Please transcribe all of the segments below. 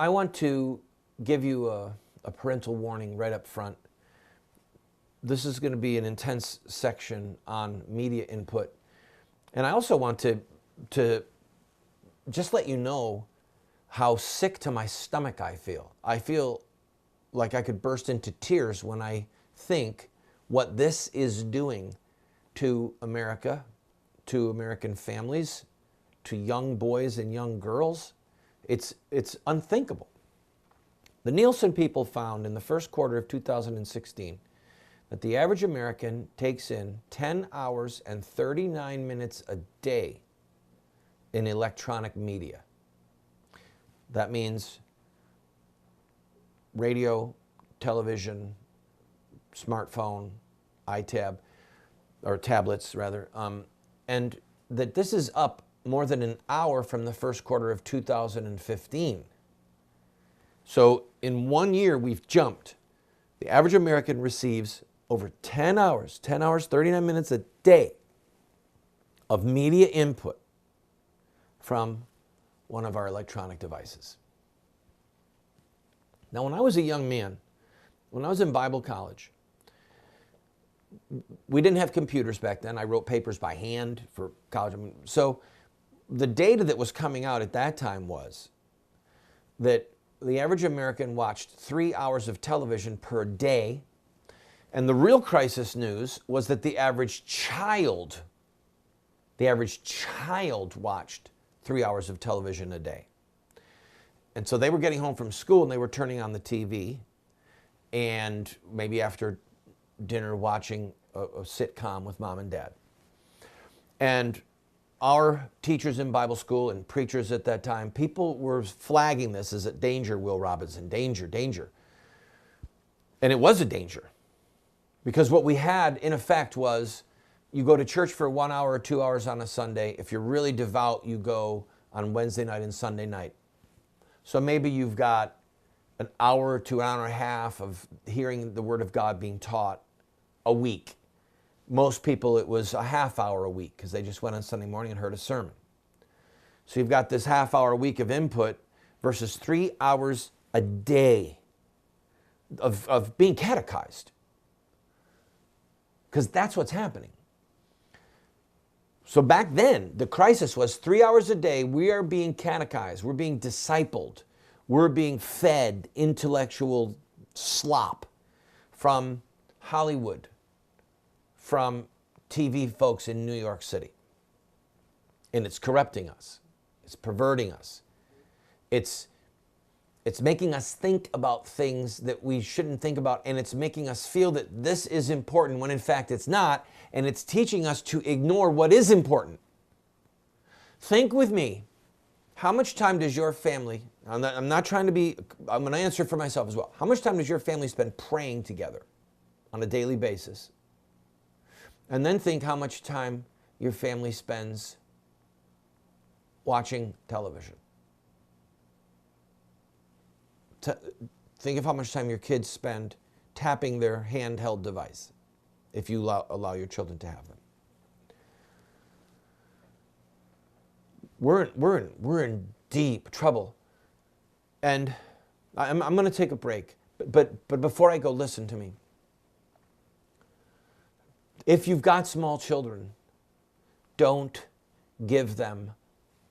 I want to give you a parental warning right up front. This is going to be an intense section on media input. And I also want to just let you know how sick to my stomach I feel. I feel like I could burst into tears when I think what this is doing to America, to American families, to young boys and young girls. It's unthinkable. The Nielsen people found in the first quarter of 2016 that the average American takes in 10 hours and 39 minutes a day in electronic media. That means radio, television, smartphone, iTab, or tablets rather, and that this is up more than an hour from the first quarter of 2015. So in 1 year, we've jumped. The average American receives over 10 hours, 39 minutes a day of media input from one of our electronic devices. Now, when I was a young man, when I was in Bible college, we didn't have computers back then. I wrote papers by hand for college. So the data that was coming out at that time was that the average American watched 3 hours of television per day. And the real crisis news was that the average child watched 3 hours of television a day. And so they were getting home from school and they were turning on the TV and maybe after dinner watching a sitcom with mom and dad. And our teachers in Bible school and preachers at that time, people were flagging this as a danger, Will Robinson, danger, danger. And it was a danger. Because what we had, in effect, was you go to church for 1 hour or 2 hours on a Sunday. If you're really devout, you go on Wednesday night and Sunday night. So maybe you've got an hour to an hour and a half of hearing the Word of God being taught a week. Most people, it was a half hour a week because they just went on Sunday morning and heard a sermon. So you've got this half hour a week of input versus 3 hours a day of being catechized. Because that's what's happening. So back then, the crisis was 3 hours a day, we are being catechized, we're being discipled, we're being fed intellectual slop from Hollywood, from TV folks in New York City. And it's corrupting us. It's perverting us. It's making us think about things that we shouldn't think about, and it's making us feel that this is important when in fact it's not, and it's teaching us to ignore what is important. Think with me, how much time does your family, I'm going to answer for myself as well. How much time does your family spend praying together on a daily basis? And then think how much time your family spends watching television. Think of how much time your kids spend tapping their handheld device, if you allow your children to have them. We're in deep trouble. And I'm going to take a break. But before I go, listen to me. If you've got small children, don't give them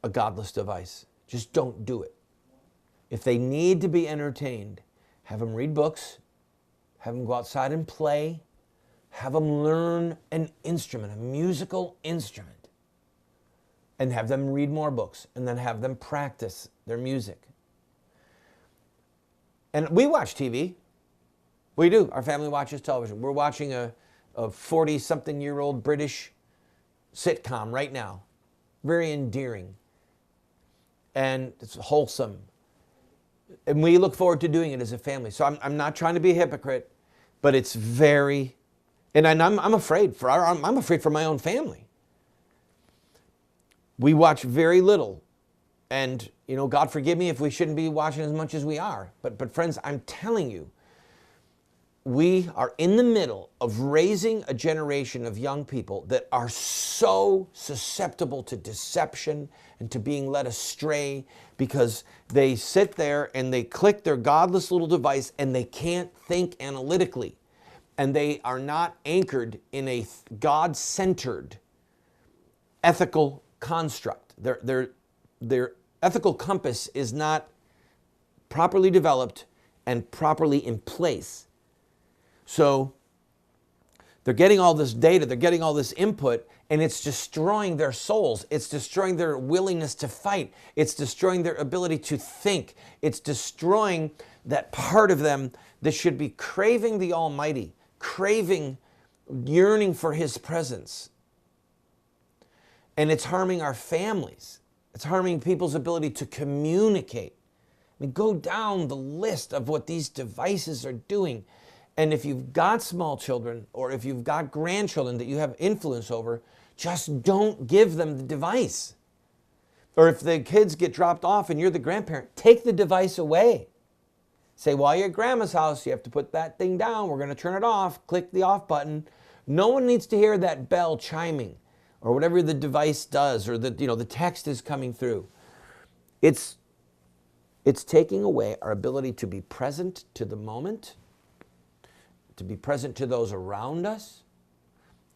a godless device. Just don't do it. If they need to be entertained, have them read books, have them go outside and play, have them learn an instrument, a musical instrument, and have them read more books, and then have them practice their music. And we watch TV. We do. Our family watches television. We're watching a 40-something-year-old British sitcom right now. Very endearing. And it's wholesome. And we look forward to doing it as a family. So I'm not trying to be a hypocrite, but it's very, and I'm afraid I'm afraid for my own family. We watch very little, and God forgive me if we shouldn't be watching as much as we are. But friends, I'm telling you, we are in the middle of raising a generation of young people that are so susceptible to deception and to being led astray because they sit there and they click their godless little device and they can't think analytically. And they are not anchored in a God-centered ethical construct. Their ethical compass is not properly developed and properly in place. So they're getting all this data, they're getting all this input, and it's destroying their souls. It's destroying their willingness to fight. It's destroying their ability to think. It's destroying that part of them that should be craving the Almighty, craving, yearning for His presence. And it's harming our families. It's harming people's ability to communicate. I mean, go down the list of what these devices are doing. And if you've got small children or if you've got grandchildren that you have influence over, just don't give them the device. Or if the kids get dropped off and you're the grandparent, take the device away. Say, while you're at grandma's house, you have to put that thing down. We're going to turn it off. Click the off button. No one needs to hear that bell chiming or whatever the device does or the text is coming through. It's taking away our ability to be present to the moment, to be present to those around us,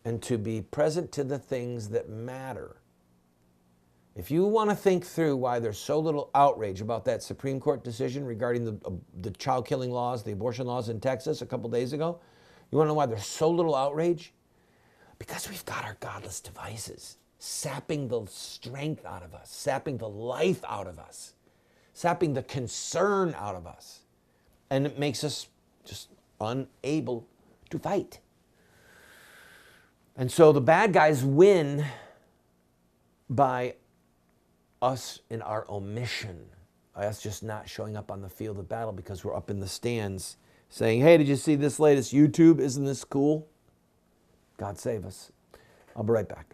and to be present to the things that matter. If you want to think through why there's so little outrage about that Supreme Court decision regarding the child killing laws, the abortion laws in Texas a couple days ago, you want to know why there's so little outrage? Because we've got our godless devices sapping the strength out of us, sapping the life out of us, sapping the concern out of us. And it makes us just unable to fight. And so the bad guys win by us in our omission, by us just not showing up on the field of battle because we're up in the stands saying, hey, did you see this latest YouTube? Isn't this cool? God save us. I'll be right back.